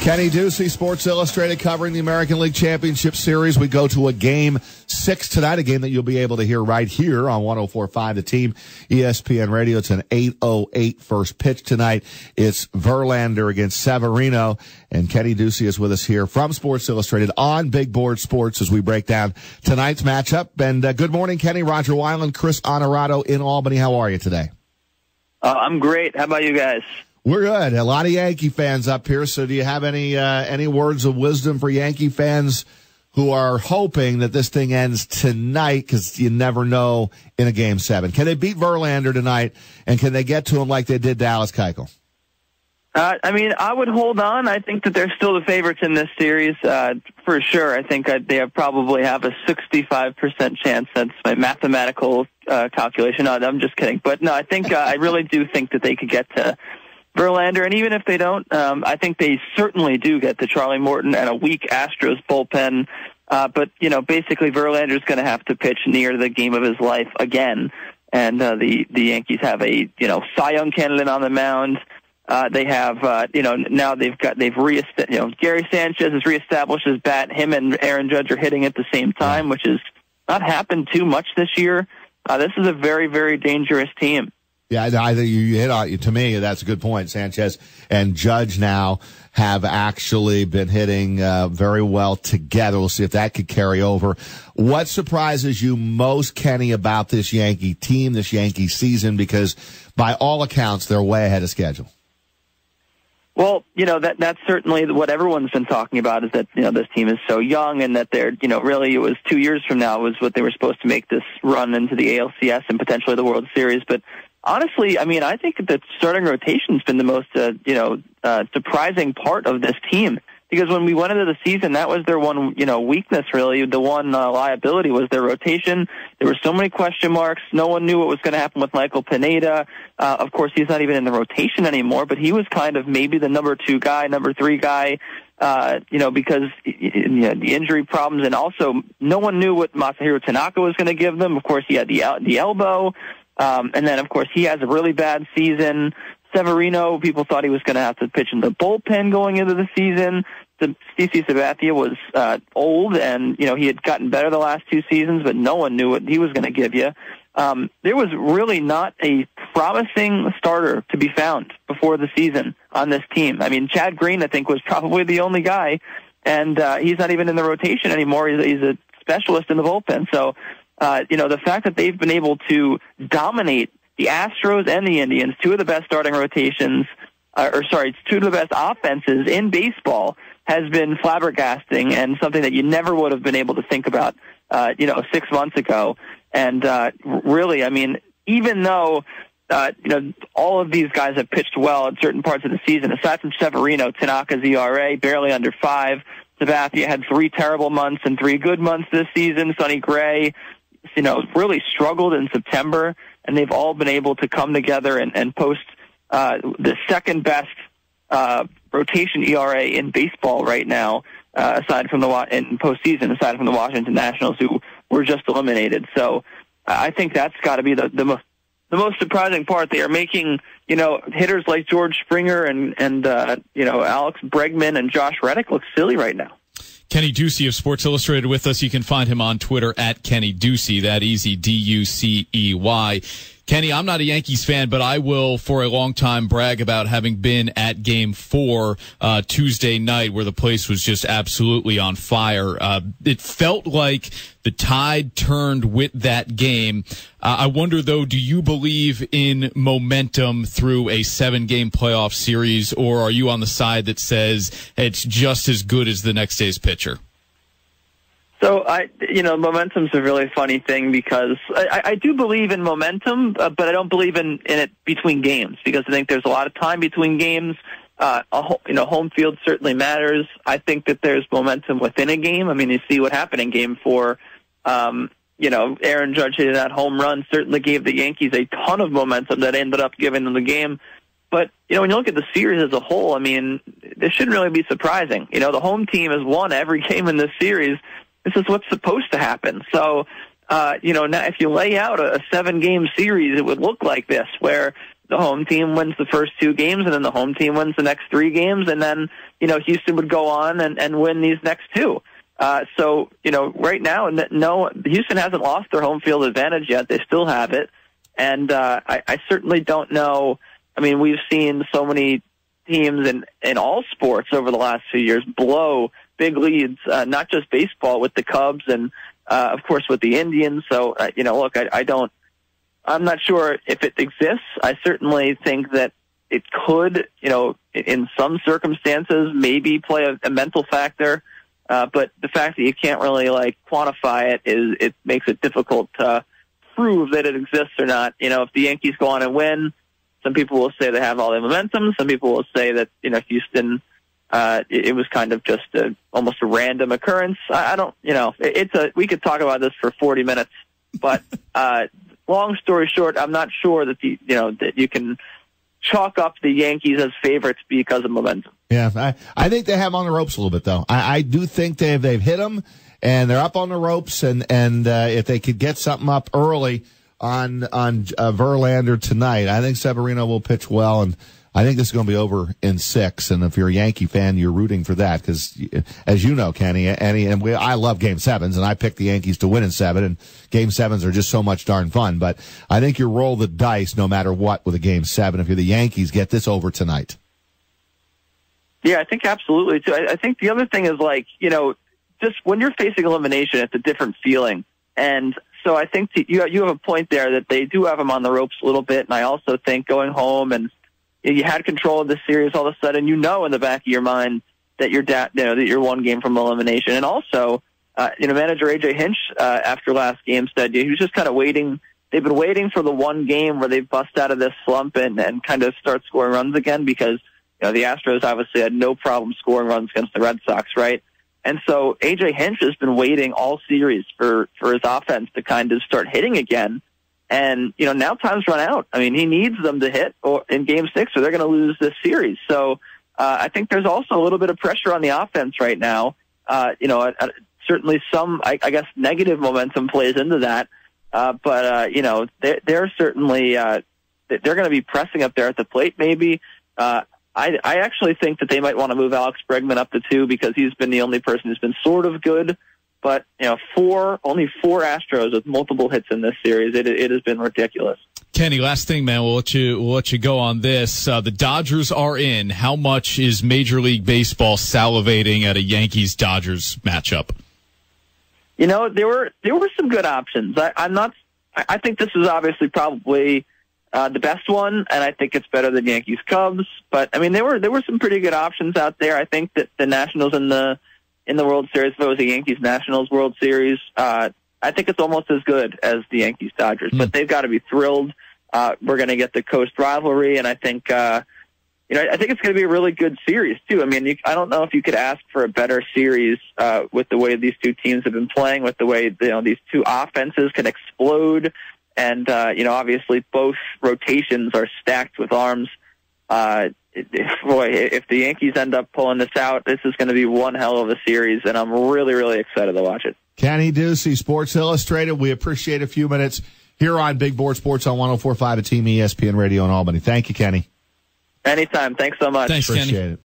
Kenny Ducey, Sports Illustrated, covering the American League Championship Series. We go to a Game 6 tonight, a game that you'll be able to hear right here on 104.5 The Team, ESPN Radio. It's an 8:08 first pitch tonight. It's Verlander against Severino, and Kenny Ducey is with us here from Sports Illustrated on Big Board Sports as we break down tonight's matchup. And good morning, Kenny. Roger Weiland, Chris Honorado in Albany. How are you today? I'm great. How about you guys? We're good. A lot of Yankee fans up here. So do you have any words of wisdom for Yankee fans who are hoping that this thing ends tonight, because you never know in a Game 7? Can they beat Verlander tonight, and can they get to him like they did Dallas Keuchel? I would hold on. I think that they're still the favorites in this series, for sure. I think they probably have a 65% chance. That's my mathematical calculation. No, I'm just kidding. But no, I really do think that they could get to Verlander, and even if they don't, I think they certainly do get to Charlie Morton and a weak Astros bullpen. But basically Verlander's going to have to pitch near the game of his life again. And the Yankees have a Cy Young candidate on the mound. They have now Gary Sanchez has reestablished his bat. Him and Aaron Judge are hitting at the same time, which has not happened too much this year. This is a very, very dangerous team. Yeah, I think you hit on it. To me, that's a good point. Sanchez and Judge now have actually been hitting very well together. We'll see if that could carry over. What surprises you most, Kenny, about this Yankee team, this Yankee season? Because by all accounts, they're way ahead of schedule. Well, that's certainly what everyone's been talking about, is that, this team is so young, and that they're, really it was 2 years from now was what they were supposed to make this run into the ALCS and potentially the World Series. But honestly, I think that starting rotation's been the most, surprising part of this team. Because when we went into the season, that was their one, weakness, really. The one liability was their rotation. There were so many question marks. No one knew what was going to happen with Michael Pineda. Of course, he's not even in the rotation anymore, but he was kind of maybe the number 2 guy, number 3 guy, because the injury problems. And also, no one knew what Masahiro Tanaka was going to give them. Of course, he had the elbow. And then, of course, he has a really bad season. Severino, people thought he was going to have to pitch in the bullpen going into the season. Ducey Sabathia was old, and he had gotten better the last 2 seasons, but no one knew what he was going to give you. There was really not a promising starter to be found before the season on this team. Chad Green, I think, was probably the only guy, and he's not even in the rotation anymore. He's a specialist in the bullpen. So, the fact that they've been able to dominate the Astros and the Indians, 2 of the best starting rotations, 2 of the best offenses in baseball, has been flabbergasting, and something that you never would have been able to think about, 6 months ago. And really, even though all of these guys have pitched well at certain parts of the season, aside from Severino, Tanaka's ERA barely under 5. Sabathia had 3 terrible months and 3 good months this season. Sonny Gray, really struggled in September, and they've all been able to come together and post the second best rotation ERA in baseball right now, aside from in postseason, aside from the Washington Nationals, who were just eliminated. So I think that's got to be the most surprising part. They are making hitters like George Springer and Alex Bregman and Josh Reddick look silly right now. Kenny Ducey of Sports Illustrated with us. You can find him on Twitter at Kenny Ducey. That easy, Ducey. Kenny, I'm not a Yankees fan, but I will for a long time brag about having been at Game 4 Tuesday night, where the place was just absolutely on fire. It felt like the tide turned with that game. I wonder, though, do you believe in momentum through a 7-game playoff series, or are you on the side that says it's just as good as the next day's pitcher? So, momentum's a really funny thing, because I do believe in momentum, but I don't believe in it between games, because I think there's a lot of time between games. Home field certainly matters. I think that there's momentum within a game. You see what happened in Game 4. Aaron Judge hitting that home run certainly gave the Yankees a ton of momentum that ended up giving them the game. But, when you look at the series as a whole, this shouldn't really be surprising. The home team has won every game in this series. This is what's supposed to happen. So, now if you lay out a 7-game series, it would look like this, where, the home team wins the first 2 games, and then the home team wins the next 3 games, and then, Houston would go on and win these next 2. So, right now, no, Houston hasn't lost their home field advantage yet. They still have it. And I certainly don't know. I mean, we've seen so many teams in all sports over the last few years blow big leads, not just baseball, with the Cubs and, of course, with the Indians. So, look, I'm not sure if it exists. I certainly think that it could, in some circumstances, maybe play a mental factor. But the fact that you can't really quantify it makes it difficult to prove that it exists or not. If the Yankees go on and win, some people will say they have all the momentum. Some people will say that, Houston, it was kind of just almost a random occurrence. I don't, we could talk about this for 40 minutes, but, long story short, I'm not sure that that you can chalk up the Yankees as favorites because of momentum. Yeah, I think they have on the ropes a little bit, though. I do think they've hit them, and they're up on the ropes, and if they could get something up early on Verlander tonight, I think Severino will pitch well, and I think this is going to be over in 6. And if you're a Yankee fan, you're rooting for that because, as you know, Kenny, I love Game 7s, and I picked the Yankees to win in 7, and Game 7s are just so much darn fun. But I think you roll the dice no matter what with a Game 7. If you're the Yankees, get this over tonight. Yeah, I think absolutely, too. I think the other thing is, just when you're facing elimination, it's a different feeling. And so I think you have a point there that they do have them on the ropes a little bit. And I also think going home and you had control of the series, all of a sudden, in the back of your mind that you're 1 game from elimination. And also, manager AJ Hinch, after last game said he was just kind of waiting. They've been waiting for the 1 game where they bust out of this slump and kind of start scoring runs again because, the Astros obviously had no problem scoring runs against the Red Sox, right? And so AJ Hinch has been waiting all series for his offense to kind of start hitting again. And, now time's run out. I mean, he needs them to hit in Game 6 or they're going to lose this series. So I think there's also a little bit of pressure on the offense right now. Certainly some, I guess, negative momentum plays into that. But they're certainly they're going to be pressing up there at the plate maybe. I actually think that they might want to move Alex Bregman up to 2 because he's been the only person who's been sort of good. But, only 4 Astros with multiple hits in this series. It has been ridiculous. Kenny, last thing, man. We'll let you go on this. The Dodgers are in. How much is Major League Baseball salivating at a Yankees-Dodgers matchup? There were some good options. I think this is obviously probably the best one, and I think it's better than Yankees Cubs. But I mean, there were some pretty good options out there. I think that the Nationals in the World Series, if it was a Yankees Nationals World Series, I think it's almost as good as the Yankees Dodgers. But they've got to be thrilled. We're going to get the coast rivalry, and I think I think it's going to be a really good series too. I mean, I don't know if you could ask for a better series with the way these 2 teams have been playing, with the way these 2 offenses can explode. And, obviously both rotations are stacked with arms. If the Yankees end up pulling this out, this is going to be one hell of a series, and I'm really, really excited to watch it. Kenny Ducey, Sports Illustrated. We appreciate a few minutes here on Big Board Sports on 104.5 at Team ESPN Radio in Albany. Thank you, Kenny. Anytime. Thanks so much. Thanks, appreciate Kenny. it.